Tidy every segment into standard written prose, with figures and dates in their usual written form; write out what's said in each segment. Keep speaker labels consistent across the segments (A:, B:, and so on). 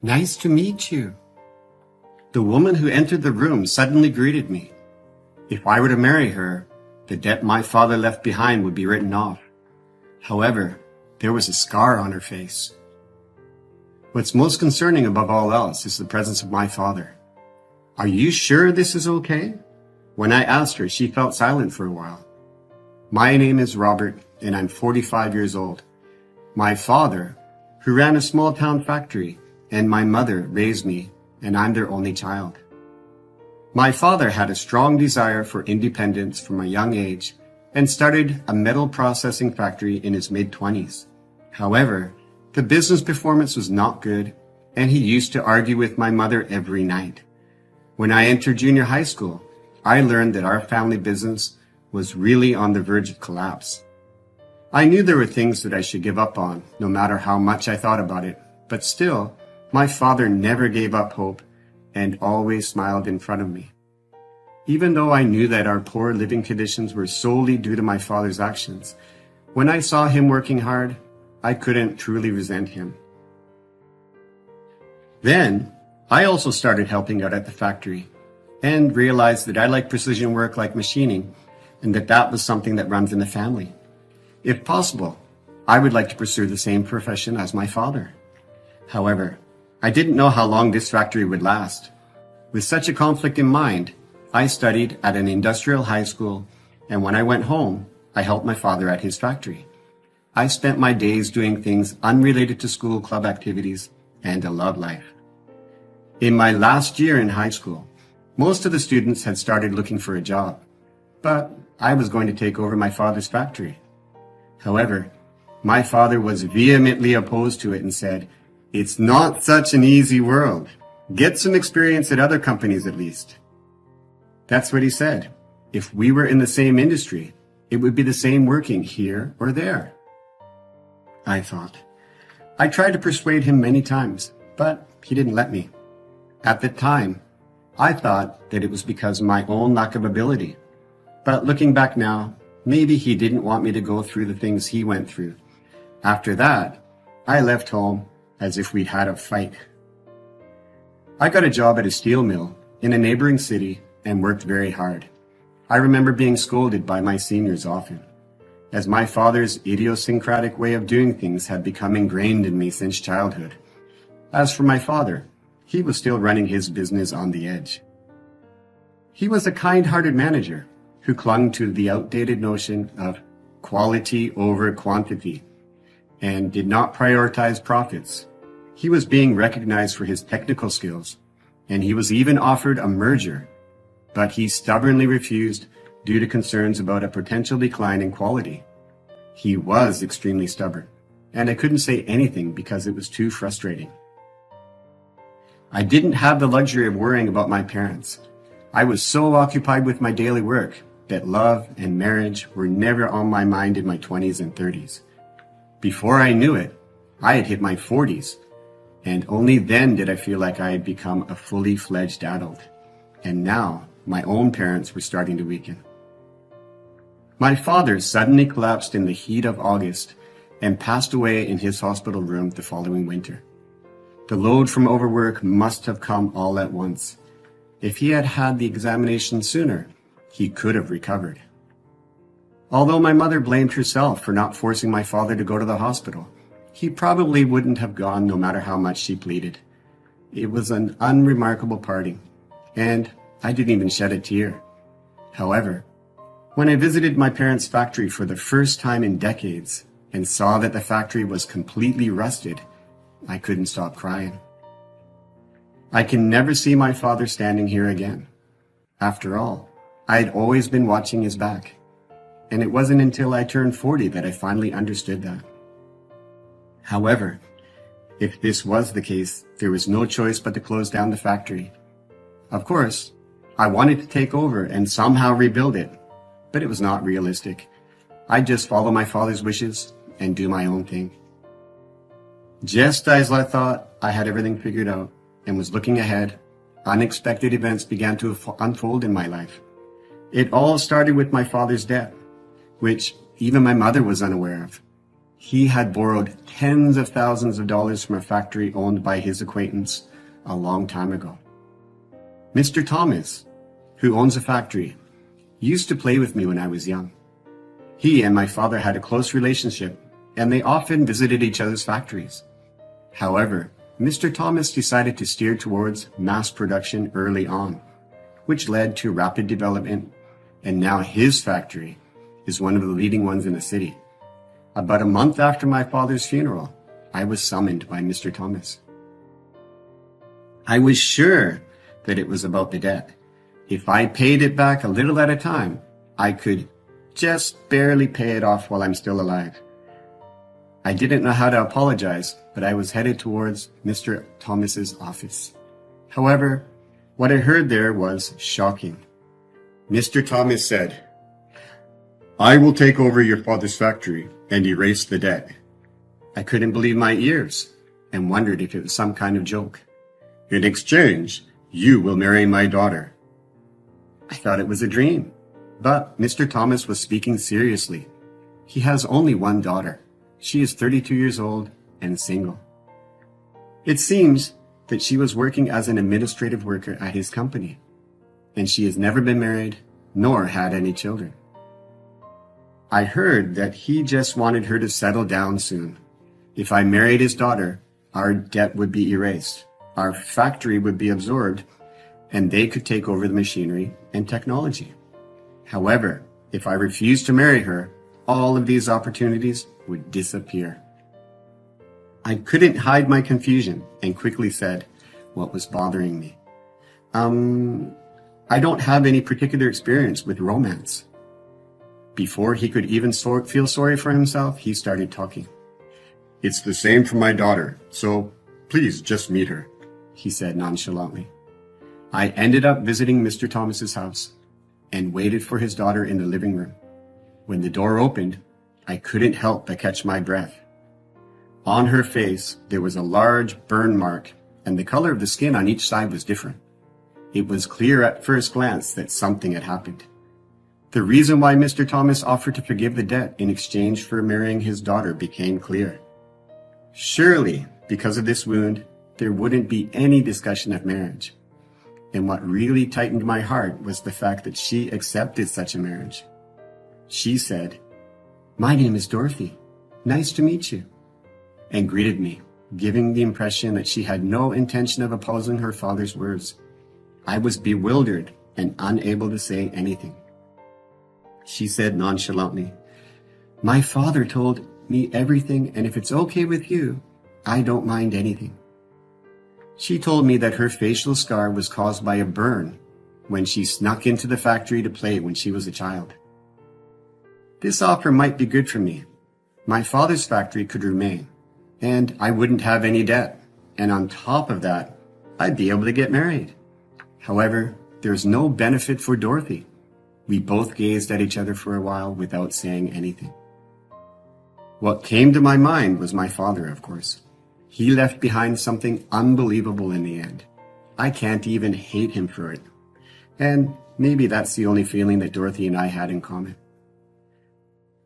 A: Nice to meet you. The woman who entered the room suddenly greeted me. If I were to marry her, the debt my father left behind would be written off. However, there was a scar on her face. What's most concerning above all else is the presence of my father. Are you sure this is okay? When I asked her, she felt silent for a while. My name is Robert, and I'm 45 years old. My father, who ran a small town factory, and my mother raised me, and I'm their only child. My father had a strong desire for independence from a young age and started a metal processing factory in his mid-20s. However, the business performance was not good, and he used to argue with my mother every night. When I entered junior high school, I learned that our family business was really on the verge of collapse. I knew there were things that I should give up on, no matter how much I thought about it, but still, my father never gave up hope and always smiled in front of me. Even though I knew that our poor living conditions were solely due to my father's actions, when I saw him working hard, I couldn't truly resent him. Then, I also started helping out at the factory and realized that I like precision work like machining and that was something that runs in the family. If possible, I would like to pursue the same profession as my father. However, I didn't know how long this factory would last. With such a conflict in mind, I studied at an industrial high school, and when I went home, I helped my father at his factory. I spent my days doing things unrelated to school club activities and a love life. In my last year in high school, most of the students had started looking for a job, but I was going to take over my father's factory. However, my father was vehemently opposed to it and said, "It's not such an easy world. Get some experience at other companies at least." That's what he said. If we were in the same industry, it would be the same working here or there. I thought. I tried to persuade him many times, but he didn't let me. At the time, I thought that it was because of my own lack of ability. But looking back now, maybe he didn't want me to go through the things he went through. After that, I left home as if we'd had a fight. I got a job at a steel mill in a neighboring city and worked very hard. I remember being scolded by my seniors often, as my father's idiosyncratic way of doing things had become ingrained in me since childhood. As for my father, he was still running his business on the edge. He was a kind-hearted manager who clung to the outdated notion of quality over quantity and did not prioritize profits. He was being recognized for his technical skills, and he was even offered a merger, but he stubbornly refused due to concerns about a potential decline in quality. He was extremely stubborn, and I couldn't say anything because it was too frustrating. I didn't have the luxury of worrying about my parents. I was so occupied with my daily work that love and marriage were never on my mind in my 20s and 30s. Before I knew it, I had hit my 40s, and only then did I feel like I had become a fully fledged adult. And now, my own parents were starting to weaken. My father suddenly collapsed in the heat of August and passed away in his hospital room the following winter. The load from overwork must have come all at once. If he had had the examination sooner, he could have recovered. Although my mother blamed herself for not forcing my father to go to the hospital, he probably wouldn't have gone no matter how much she pleaded. It was an unremarkable parting, and I didn't even shed a tear. However, when I visited my parents' factory for the first time in decades and saw that the factory was completely rusted, I couldn't stop crying. I can never see my father standing here again. After all, I had always been watching his back, and it wasn't until I turned 40 that I finally understood that. However, if this was the case, there was no choice but to close down the factory. Of course, I wanted to take over and somehow rebuild it, but it was not realistic. I'd just follow my father's wishes and do my own thing. Just as I thought I had everything figured out and was looking ahead, unexpected events began to unfold in my life. It all started with my father's death, which even my mother was unaware of. He had borrowed tens of thousands of dollars from a factory owned by his acquaintance a long time ago. Mr. Thomas, who owns a factory, used to play with me when I was young. He and my father had a close relationship, and they often visited each other's factories. However, Mr. Thomas decided to steer towards mass production early on, which led to rapid development, and now his factory is one of the leading ones in the city. About a month after my father's funeral, I was summoned by Mr. Thomas. I was sure that it was about the debt. If I paid it back a little at a time, I could just barely pay it off while I'm still alive. I didn't know how to apologize, but I was headed towards Mr. Thomas's office. However, what I heard there was shocking. Mr. Thomas said, "I will take over your father's factory and erase the debt." I couldn't believe my ears and wondered if it was some kind of joke. "In exchange, you will marry my daughter." I thought it was a dream, but Mr. Thomas was speaking seriously. He has only one daughter. She is 32 years old and single. It seems that she was working as an administrative worker at his company, and she has never been married nor had any children. I heard that he just wanted her to settle down soon. If I married his daughter, our debt would be erased, our factory would be absorbed, and they could take over the machinery and technology. However, if I refused to marry her, all of these opportunities would disappear. I couldn't hide my confusion and quickly said what was bothering me. I don't have any particular experience with romance. Before he could even feel sorry for himself, he started talking. "It's the same for my daughter, so please just meet her," he said nonchalantly. I ended up visiting Mr. Thomas's house and waited for his daughter in the living room. When the door opened, I couldn't help but catch my breath. On her face, there was a large burn mark, and the color of the skin on each side was different. It was clear at first glance that something had happened. The reason why Mr. Thomas offered to forgive the debt in exchange for marrying his daughter became clear. Surely, because of this wound, there wouldn't be any discussion of marriage. And what really tightened my heart was the fact that she accepted such a marriage. She said, "My name is Dorothy. Nice to meet you," and greeted me, giving the impression that she had no intention of opposing her father's words. I was bewildered and unable to say anything. She said nonchalantly, "My father told me everything, and if it's okay with you, I don't mind anything." She told me that her facial scar was caused by a burn when she snuck into the factory to play when she was a child. This offer might be good for me. My father's factory could remain, and I wouldn't have any debt. And on top of that, I'd be able to get married. However, there's no benefit for Dorothy. We both gazed at each other for a while without saying anything. What came to my mind was my father, of course. He left behind something unbelievable in the end. I can't even hate him for it. And maybe that's the only feeling that Dorothy and I had in common.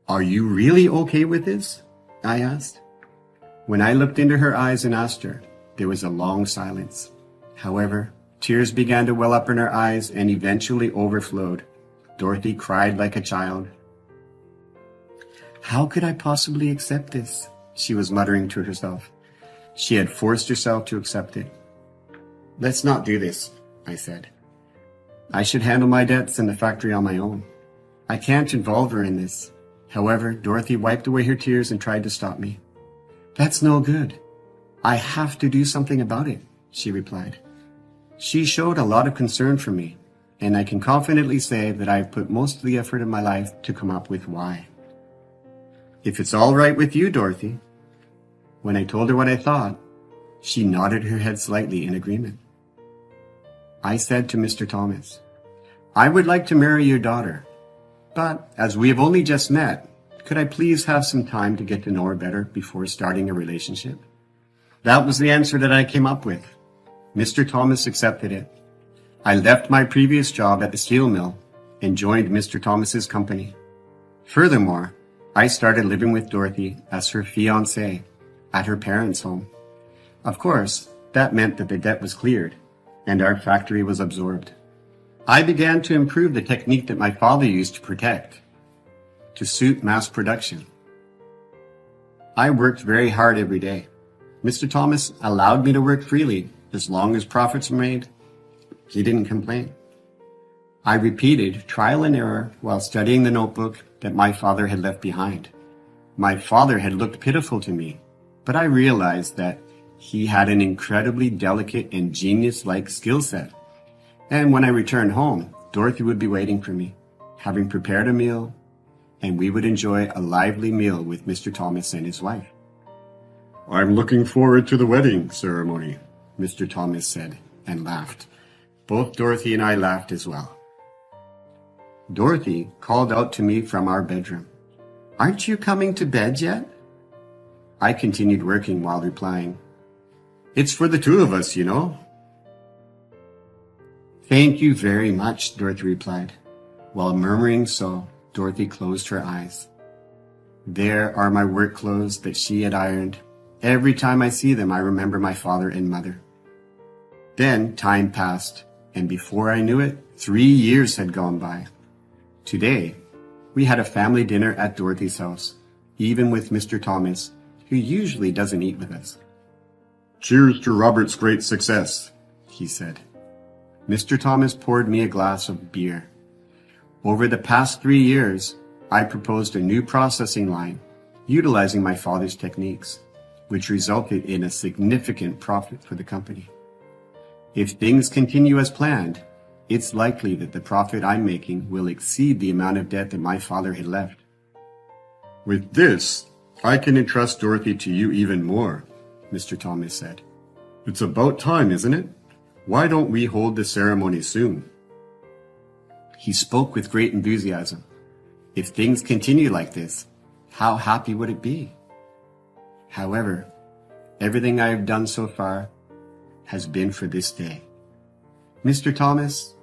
A: "Are you really okay with this?" I asked. When I looked into her eyes and asked her, there was a long silence. However, tears began to well up in her eyes and eventually overflowed. Dorothy cried like a child. "How could I possibly accept this?" she was muttering to herself. She had forced herself to accept it. "Let's not do this," I said. "I should handle my debts in the factory on my own. I can't involve her in this." However, Dorothy wiped away her tears and tried to stop me. "That's no good. I have to do something about it," she replied. She showed a lot of concern for me, and I can confidently say that I've put most of the effort of my life to come up with why. "If it's all right with you, Dorothy." When I told her what I thought, she nodded her head slightly in agreement. I said to Mr. Thomas, "I would like to marry your daughter, but as we have only just met, could I please have some time to get to know her better before starting a relationship?" That was the answer that I came up with. Mr. Thomas accepted it. I left my previous job at the steel mill and joined Mr. Thomas's company. Furthermore, I started living with Dorothy as her fiancée at her parents' home. Of course, that meant that the debt was cleared and our factory was absorbed. I began to improve the technique that my father used to protect, to suit mass production. I worked very hard every day. Mr. Thomas allowed me to work freely as long as profits were made. He didn't complain. I repeated trial and error while studying the notebook that my father had left behind. My father had looked pitiful to me, but I realized that he had an incredibly delicate and genius-like skill set. And when I returned home, Dorothy would be waiting for me, having prepared a meal, and we would enjoy a lively meal with Mr. Thomas and his wife. "I'm looking forward to the wedding ceremony," Mr. Thomas said, and laughed. Both Dorothy and I laughed as well. Dorothy called out to me from our bedroom, "Aren't you coming to bed yet?" I continued working while replying, "It's for the two of us, you know." "Thank you very much," Dorothy replied. While murmuring so, Dorothy closed her eyes. There are my work clothes that she had ironed. Every time I see them, I remember my father and mother. Then time passed, and before I knew it, 3 years had gone by. Today, we had a family dinner at Dorothy's house, even with Mr. Thomas, who usually doesn't eat with us. "Cheers to Robert's great success," he said. Mr. Thomas poured me a glass of beer. Over the past 3 years, I proposed a new processing line, utilizing my father's techniques, which resulted in a significant profit for the company. If things continue as planned, it's likely that the profit I'm making will exceed the amount of debt that my father had left. "With this, I can entrust Dorothy to you even more," Mr. Thomas said. "It's about time, isn't it? Why don't we hold the ceremony soon?" He spoke with great enthusiasm. If things continue like this, how happy would it be? However, everything I have done so far has been for this day. "Mr. Thomas,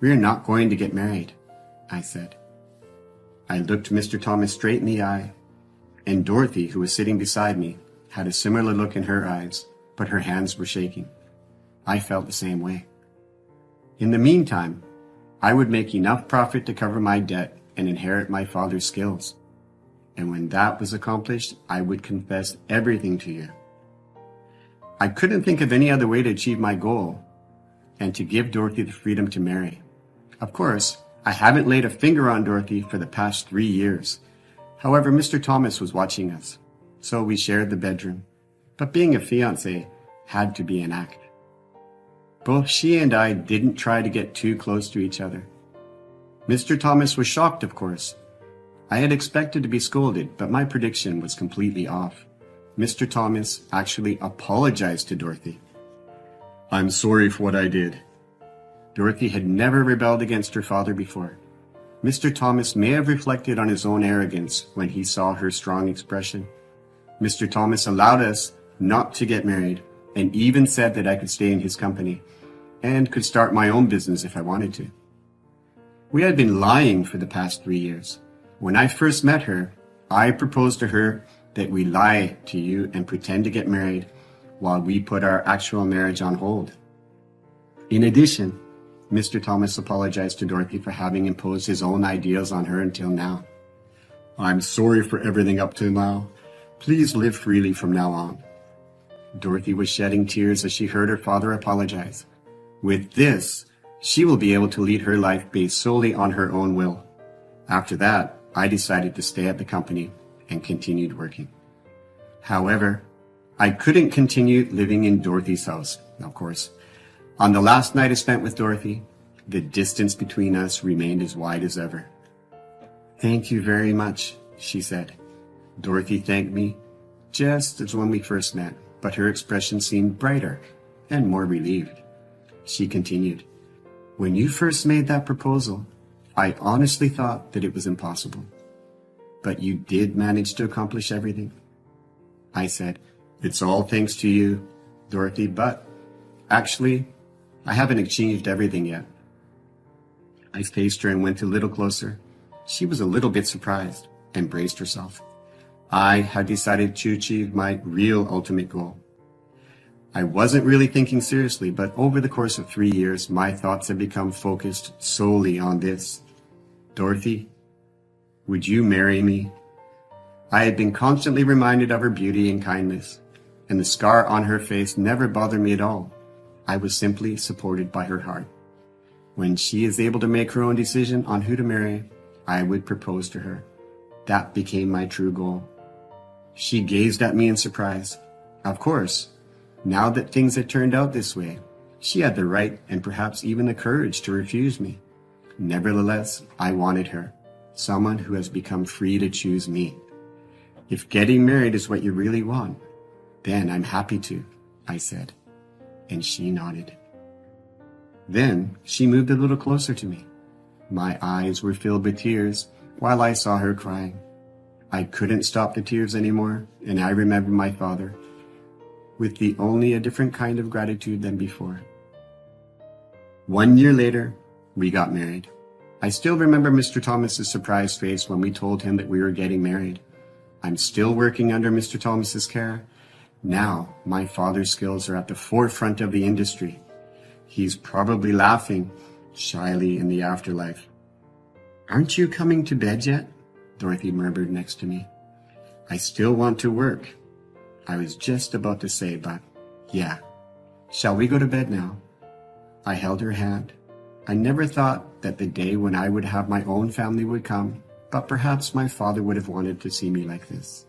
A: we are not going to get married," I said. I looked Mr. Thomas straight in the eye, and Dorothy, who was sitting beside me, had a similar look in her eyes, but her hands were shaking. I felt the same way. In the meantime, I would make enough profit to cover my debt and inherit my father's skills. And when that was accomplished, I would confess everything to you. I couldn't think of any other way to achieve my goal and to give Dorothy the freedom to marry. Of course, I haven't laid a finger on Dorothy for the past 3 years. However, Mr. Thomas was watching us, so we shared the bedroom. But being a fiancé had to be an act. Both she and I didn't try to get too close to each other. Mr. Thomas was shocked, of course. I had expected to be scolded, but my prediction was completely off. Mr. Thomas actually apologized to Dorothy. "I'm sorry for what I did." Dorothy had never rebelled against her father before. Mr. Thomas may have reflected on his own arrogance when he saw her strong expression. Mr. Thomas allowed us not to get married and even said that I could stay in his company and could start my own business if I wanted to. We had been lying for the past 3 years. When I first met her, I proposed to her that we lie to you and pretend to get married while we put our actual marriage on hold. In addition, Mr. Thomas apologized to Dorothy for having imposed his own ideas on her until now. "I'm sorry for everything up to now. Please live freely from now on." Dorothy was shedding tears as she heard her father apologize. With this, she will be able to lead her life based solely on her own will. After that, I decided to stay at the company and continued working. However, I couldn't continue living in Dorothy's house, of course. On the last night I spent with Dorothy, the distance between us remained as wide as ever. "Thank you very much," she said. Dorothy thanked me just as when we first met, but her expression seemed brighter and more relieved. She continued, "When you first made that proposal, I honestly thought that it was impossible. But you did manage to accomplish everything." I said, "It's all thanks to you, Dorothy, but actually, I haven't achieved everything yet." I faced her and went a little closer. She was a little bit surprised. and braced herself. I had decided to achieve my real ultimate goal. I wasn't really thinking seriously, but over the course of 3 years, my thoughts had become focused solely on this. Dorothy, would you marry me? I had been constantly reminded of her beauty and kindness, and the scar on her face never bothered me at all. I was simply supported by her heart. When she is able to make her own decision on who to marry, I would propose to her. That became my true goal. She gazed at me in surprise. Of course, now that things had turned out this way, she had the right and perhaps even the courage to refuse me. Nevertheless, I wanted her, someone who has become free to choose me. If getting married is what you really want, then I'm happy to, I said, and she nodded. Then she moved a little closer to me. My eyes were filled with tears while I saw her crying. I couldn't stop the tears anymore, and I remembered my father, with only a different kind of gratitude than before. 1 year later, we got married. I still remember Mr. Thomas's surprised face when we told him that we were getting married. I'm still working under Mr. Thomas's care. Now, my father's skills are at the forefront of the industry. He's probably laughing shyly in the afterlife. Aren't you coming to bed yet? Dorothy murmured next to me. I still want to work. I was just about to say, but yeah. Shall we go to bed now? I held her hand. I never thought that the day when I would have my own family would come, but perhaps my father would have wanted to see me like this.